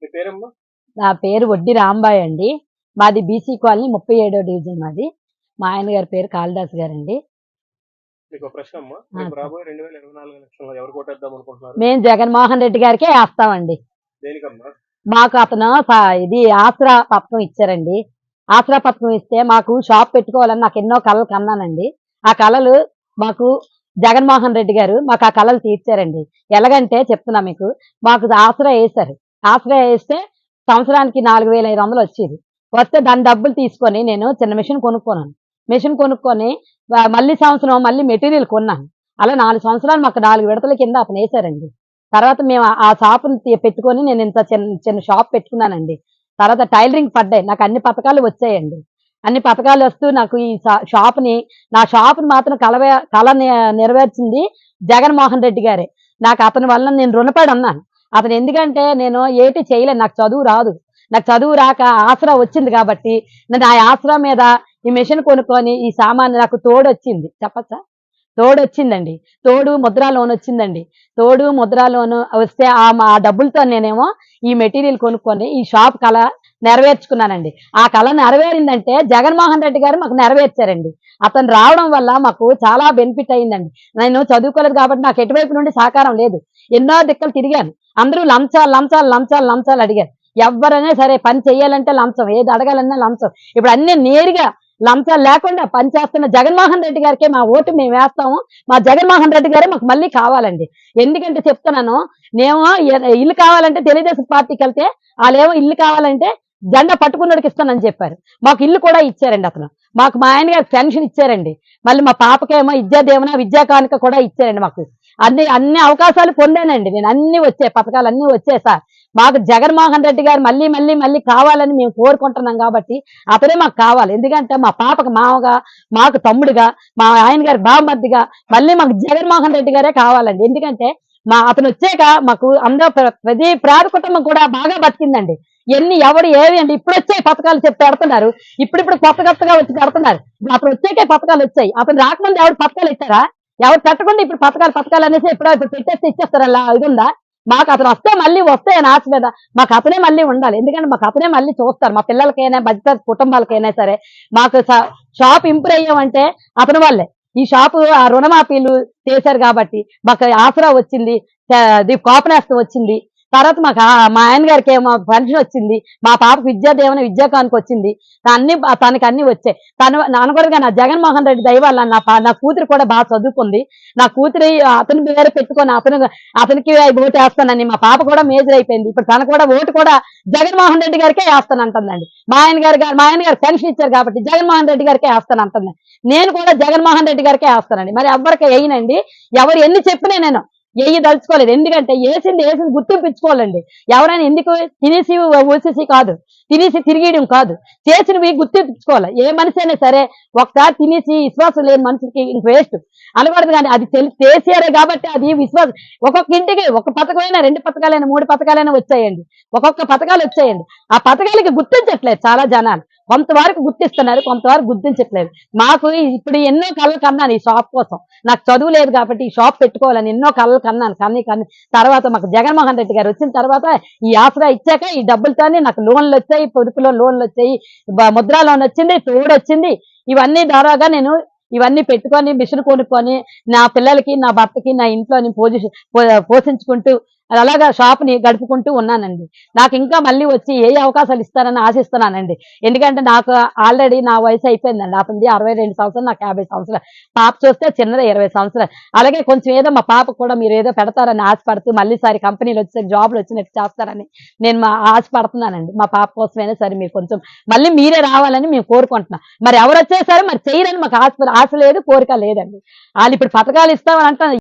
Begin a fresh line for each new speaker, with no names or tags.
మీ పేరమ్మా?
నా పేరు వడ్డీ రాంబాయ్ అండి. మాది బీసీ కాలనీ 37వ డివిజన్ మాది. మా ఆయన గారి పేరు కాళిదాస్ గారండి.
మీకు ప్రశ్న అమ్మా. రేపు రాబోయే 2024 ఎలక్షన్‌లో ఎవరికి ఓటేద్దాం అనుకుంటున్నారు?
మేము జగన్మోహన్ రెడ్డి గారికే వేస్తామండి.
దేనికమ్మా?
మాకు అతను ఇది ఆసరా పథకం ఇచ్చారండి. ఆసరా పథకం ఇస్తే మాకు షాప్ పెట్టుకోవాలని నాకు ఎన్నో కలలు కన్నానండి. ఆ కలలు మాకు జగన్మోహన్ రెడ్డి గారు మాకు ఆ కలలు తీర్చారండి. ఎలాగంటే చెప్తున్నా మీకు, మాకు ఆసరా వేశారు. ఆసరా వేస్తే సంవత్సరానికి 4500 వచ్చేది. వస్తే దాని డబ్బులు తీసుకొని నేను చిన్న మిషన్ కొనుక్కున్నాను. మిషన్ కొనుక్కొని మళ్ళీ సంవత్సరం మళ్ళీ మెటీరియల్ కొన్నాను. అలా 4 సంవత్సరాలు మాకు 4 విడతల కింద అతను వేశారండి. తర్వాత మేము ఆ షాపుని పెట్టుకొని నేను ఇంత చిన్న షాప్ పెట్టుకున్నానండి. తర్వాత టైలరింగ్ పడ్డాయి. నాకు అన్ని పథకాలు వచ్చాయండి. అన్ని పథకాలు వస్తూ నాకు ఈ నా షాపుని మాత్రం కళ నెరవేర్చింది జగన్మోహన్ రెడ్డి గారే. నాకు అతని వల్ల నేను రుణపడి ఉన్నాను. అతను ఎందుకంటే నేను ఏటి చేయలేను, నాకు చదువు రాదు. నాకు చదువు రాక ఆసరా వచ్చింది కాబట్టి నేను ఆ ఆసరా మీద ఈ మిషన్ కొనుక్కొని ఈ సామాన్లు నాకు తోడు వచ్చింది. చెప్పచ్చా? తోడు వచ్చిందండి. తోడు ముద్రా లోన్ వచ్చిందండి. తోడు ముద్రా లోన్ వస్తే ఆ డబ్బులతో నేనేమో ఈ మెటీరియల్ కొనుక్కొని ఈ షాప్ కళ నెరవేర్చుకున్నానండి. ఆ కళ నెరవేరిందంటే జగన్మోహన్ రెడ్డి గారు మాకు నెరవేర్చారండి. అతను రావడం వల్ల మాకు చాలా బెనిఫిట్ అయిందండి. నేను చదువుకోలేదు కాబట్టి నాకు ఎటువైపు నుండి సహకారం లేదు. ఎన్నో దిక్కలు తిరిగాను. అందరూ లంచాలు లంచాలు లంచాలు లంచాలు అడిగారు. ఎవరైనా సరే పని చెయ్యాలంటే లంచం, ఏది అడగాలన్నా లంచం. ఇప్పుడు అన్ని నేరుగా లంచాలు లేకుండా పనిచేస్తున్న జగన్మోహన్ రెడ్డి గారికే మా ఓటు మేము వేస్తాము. మా జగన్మోహన్ రెడ్డి గారే మాకు మళ్ళీ కావాలండి. ఎందుకంటే చెప్తున్నాను, మేము ఇల్లు కావాలంటే తెలుగుదేశం పార్టీకి వెళ్తే వాళ్ళేమో ఇల్లు కావాలంటే జెండా పట్టుకున్నోడికి ఇస్తానని చెప్పారు. మాకు ఇల్లు కూడా ఇచ్చారండి అతను. మాకు మా ఆయన గారు పెన్షన్ ఇచ్చారండి. మళ్ళీ మా పాపకేమో విద్యా కానుక కూడా ఇచ్చారండి. మాకు అన్ని అవకాశాలు పొందానండి నేను. అన్ని వచ్చాయి, పథకాలు అన్ని వచ్చాయి సార్. మాకు జగన్మోహన్ రెడ్డి గారు మళ్ళీ మళ్ళీ మళ్ళీ కావాలని మేము కోరుకుంటున్నాం కాబట్టి అతనే మాకు కావాలి. ఎందుకంటే మా పాపకు మామగా, మాకు తమ్ముడుగా, మా ఆయన గారి బావమర్దిగా మళ్ళీ మాకు జగన్మోహన్ రెడ్డి గారే కావాలండి. ఎందుకంటే అతను వచ్చాక మాకు అందరూ ప్రతి పేద కుటుంబం కూడా బాగా బతికిందండి. ఎవడు ఏవి అండి ఇప్పుడు వచ్చాయి పథకాలు చెప్పి పెడుతున్నారు. ఇప్పుడు కొత్తగా వచ్చి పెడుతున్నారు. అతను వచ్చాకే పథకాలు వచ్చాయి. అతను రాకముందు ఎవరు పథకాలు ఇచ్చారా? ఎవరు పెట్టకుండా ఇప్పుడు పథకాలు అనేసి ఇప్పుడు పెట్టేస్తే ఇచ్చేస్తారు. అలా ఇది ఉందా? మాకు అతను వస్తే మళ్ళీ వస్తాయని ఆశ మీద మాకు అతనే మళ్ళీ ఉండాలి. ఎందుకంటే మాకు అతనే మళ్ళీ చూస్తారు. మా పిల్లలకైనా మధ్య కుటుంబాలకైనా సరే మాకు షాప్ ఇంప్రూవ్ అయ్యామంటే అతని వాళ్ళే. ఈ షాపు ఆ రుణమాఫీలు చేశారు కాబట్టి మాకు ఆసరా వచ్చింది, కోపనేస్తం వచ్చింది. తర్వాత మాకు మా ఆయన గారికి ఏమో పెన్షన్ వచ్చింది. మా పాపకు విద్యా కానుక వచ్చింది. తనకి అన్ని వచ్చాయి. అనుకోరుగా నా జగన్మోహన్ రెడ్డి దయ వల్ల నా కూతురు కూడా బాగా చదువుకుంది. నా కూతురు అతని పేరు పెట్టుకొని అతనికి ఓటు వేస్తానని మా పాప కూడా మేజర్ అయిపోయింది. ఇప్పుడు తన కూడా ఓటు కూడా జగన్మోహన్ రెడ్డి గారికే వేస్తానంటుందండి. మా ఆయన గారు పెన్షన్ ఇచ్చారు కాబట్టి జగన్మోహన్ రెడ్డి గారికే వేస్తానంటుంది. నేను కూడా జగన్మోహన్ రెడ్డి గారికే వేస్తానండి. మరి ఎవరికి వేయనండి. ఎవరు ఎన్ని చెప్పినా నేను దలుచుకోలేదు. ఎందుకంటే వేసింది గుర్తింపించుకోవాలండి. ఎవరైనా ఎందుకు తినేసి ఊసేసి కాదు, తినేసి తిరిగేయడం కాదు, చేసినవి గుర్తింపించుకోవాలి. ఏ మనిషి అయినా సరే ఒకసారి తినేసి విశ్వాసం లేని మనిషికి ఇంక వేస్ట్ అనకూడదు. కానీ అది చేసారే కాబట్టి అది విశ్వాసం. ఒక్కొక్క ఇంటికి ఒక పథకమైనా, 2 పథకాలైనా, 3 పథకాలైనా వచ్చాయండి. ఒక్కొక్క పథకాలు వచ్చాయండి. ఆ పథకాలకి గుర్తించట్లేదు చాలా జనాలు. కొంతవరకు గుర్తిస్తున్నారు, కొంతవరకు గుర్తించట్లేదు. మాకు ఇప్పుడు ఎన్నో కళలు కన్నాను ఈ షాప్ కోసం. నాకు చదువు లేదు కాబట్టి ఈ షాప్ పెట్టుకోవాలని ఎన్నో కళలు కన్నాను. కానీ తర్వాత మాకు జగన్మోహన్ రెడ్డి గారు వచ్చిన తర్వాత ఈ ఆసరా ఇచ్చాక ఈ డబ్బులతోనే నాకు లోన్లు వచ్చాయి, పొదుపులో లోన్లు వచ్చాయి, ముద్రా లోన్ వచ్చింది, తోడు వచ్చింది. ఇవన్నీ ద్వారాగా నేను ఇవన్నీ పెట్టుకొని మిషన్ కొనుక్కొని నా పిల్లలకి, నా భర్తకి, నా ఇంట్లోని పోషించుకుంటూ అలాగా షాప్ని గడుపుకుంటూ ఉన్నానండి. నాకు ఇంకా మళ్ళీ వచ్చి ఏ అవకాశాలు ఇస్తారని ఆశిస్తున్నానండి. ఎందుకంటే నాకు ఆల్రెడీ నా వయసు అయిపోయిందండి. అతనిది 62 సంవత్సరాలు, నాకు 50 సంవత్సరాలు. పాప చూస్తే చిన్నది 20 సంవత్సరాలు. అలాగే కొంచెం ఏదో మా పాపకు కూడా మీరు ఏదో పెడతారని ఆశపడుతూ మళ్ళీసారి కంపెనీలు వచ్చి జాబ్లు వచ్చినట్టు చేస్తారని నేను ఆశపడుతున్నానండి. మా పాప కోసమైనా సరే మీరు కొంచెం మళ్ళీ మీరే రావాలని మేము కోరుకుంటున్నాం. మరి ఎవరు వచ్చేసరే మరి చేయరని మాకు ఆశ లేదు, కోరిక లేదండి. వాళ్ళు ఇప్పుడు పథకాలు ఇస్తామని అంటారు.